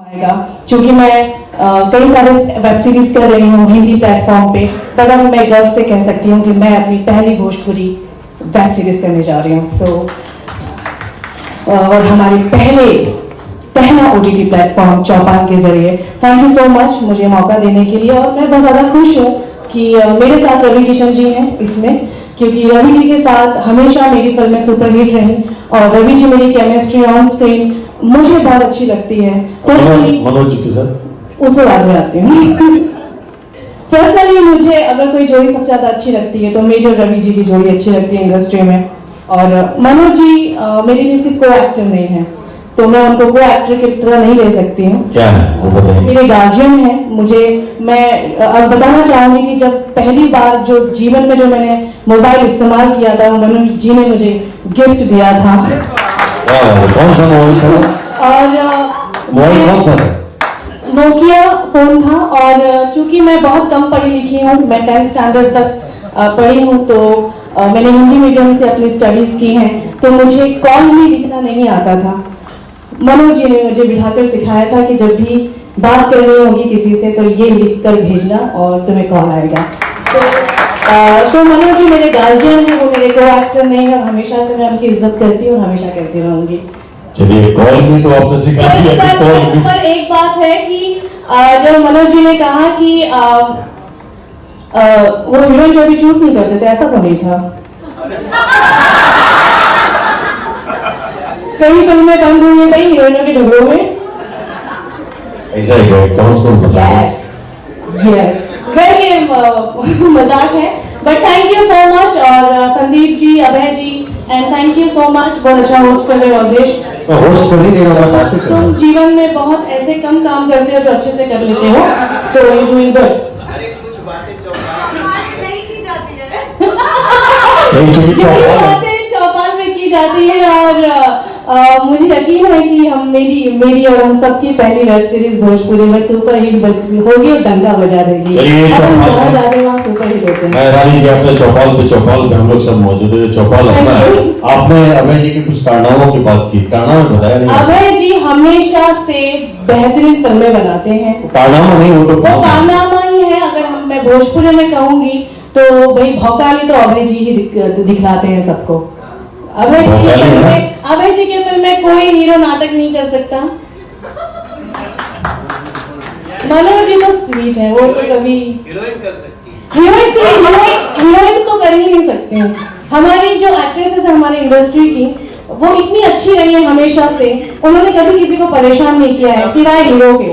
आएगा, क्योंकि मैं कई सारे वेब सीरीज कर रही हूँ हिंदी प्लेटफॉर्म पे, पर अब मैं गर्व से कह सकती हूँ कि मैं अपनी पहली भोजपुरी वेब सीरीज करने जा रही हूँ। और हमारे पहला ओटीटी प्लेटफॉर्म चौपाल के जरिए। थैंक यू सो मच मुझे मौका देने के लिए, और मैं बहुत ज़्यादा खुश हूँ कि मेरे साथ रवि किशन जी हैं इसमें, क्योंकि रवि जी के साथ हमेशा मेरी फिल्में सुपरहिट रही और रवि जी मेरी केमिस्ट्री ऑन स्क्रीन मुझे बहुत अच्छी लगती है। मनोज जी के साथ उसके बाद में आती हूँ। पर्सनली मुझे अगर कोई जोड़ी सबसे ज्यादा अच्छी लगती है तो मेरी और रवि जी की जोड़ी अच्छी लगती है इंडस्ट्री में। और मनोज जी मेरे लिए सिर्फ को एक्टर नहीं है, तो मैं उनको को एक्टर की तरह नहीं ले सकती हूँ। क्या है वो बताइए। मेरे गार्जियन है। मैं अब बताना चाहूंगी कि जब पहली बार जो जीवन में जो मैंने मोबाइल इस्तेमाल किया था वो मनोज जी ने मुझे गिफ्ट दिया था। कौन सा मोबाइल था? और मोबाइल कौन सा था? नोकिया फोन था। और चूंकि मैं बहुत कम पढ़ी लिखी हूँ, मैं 10th स्टैंडर्ड तक पढ़ी हूँ, तो मैंने हिंदी मीडियम से अपनी स्टडीज की हैं, तो मुझे कॉल भी लिखना नहीं आता था। मनोज जी ने मुझे बिठाकर सिखाया था कि जब भी बात करनी होगी किसी से तो ये लिख कर भेजना और तुम्हें कॉल आएगा। तो मनोज जी मेरे गार्जियन है, वो मेरे को एक्टर नहीं है। हमेशा से मैं उनकी इज्जत करती हूँ और हमेशा करती रहूंगी। चलिए कॉल भी तो आपने सिखा दिया। पर एक बात है कि जब मनोज जी ने कहा कि वो हीरोइन को भी चूज नहीं करते थे, ऐसा तो नहीं था। कई फिल्में बंद हुई है कई हीरोइनों के झगड़ों में। ऐसा ही है, कौन सा बताइए। यस ये मजाक है, but thank you so much. और Sandeep ji, Abhay ji, and thank you so much. बहुत अच्छा होस्ट कर रहे हो अवधेश। होस्ट कर ही नहीं रहा, बातें कर रहा हूं। तुम जीवन में बहुत ऐसे कम काम करते हो जो अच्छे से कर लेते हो, सो यू डूइंग गुड। चौपाल में की जाती है और मुझे यकीन है कि हम मेरी और हम सबकी पहली वेब सीरीज भोजपुरी में सुपर हिट होगी और डंका बजा देगी। बहुत ज्यादा वहाँ सुपर हिट होते हैं। मैं रानी जी अपने चौपाल पे हम लोग सब मौजूद है। चौपाल अपना है। आपने अभय जी के कुछ कारनामों की बात की, कारनामा बताया नहीं। अभय जी हमेशा से बेहतरीन फिल्में बनाते हैं। कारनामा नहीं, वो तो कारनामा ही है। अगर मैं भोजपुरी में कहूंगी तो भाई भौकाली तो अभय जी ही दिखलाते हैं सबको। अभय जी के फिल्म में कोई हीरो नाटक नहीं कर सकता। मनोज जी तो स्वीट है, वो तो कभी हीरोइन कर सकती है। हीरोइन तो कर ही नहीं सकते हैं। हमारी जो एक्ट्रेसेस है हमारी इंडस्ट्री की, वो इतनी अच्छी रही है हमेशा से, उन्होंने कभी किसी को परेशान नहीं किया है सिवाय हीरो के।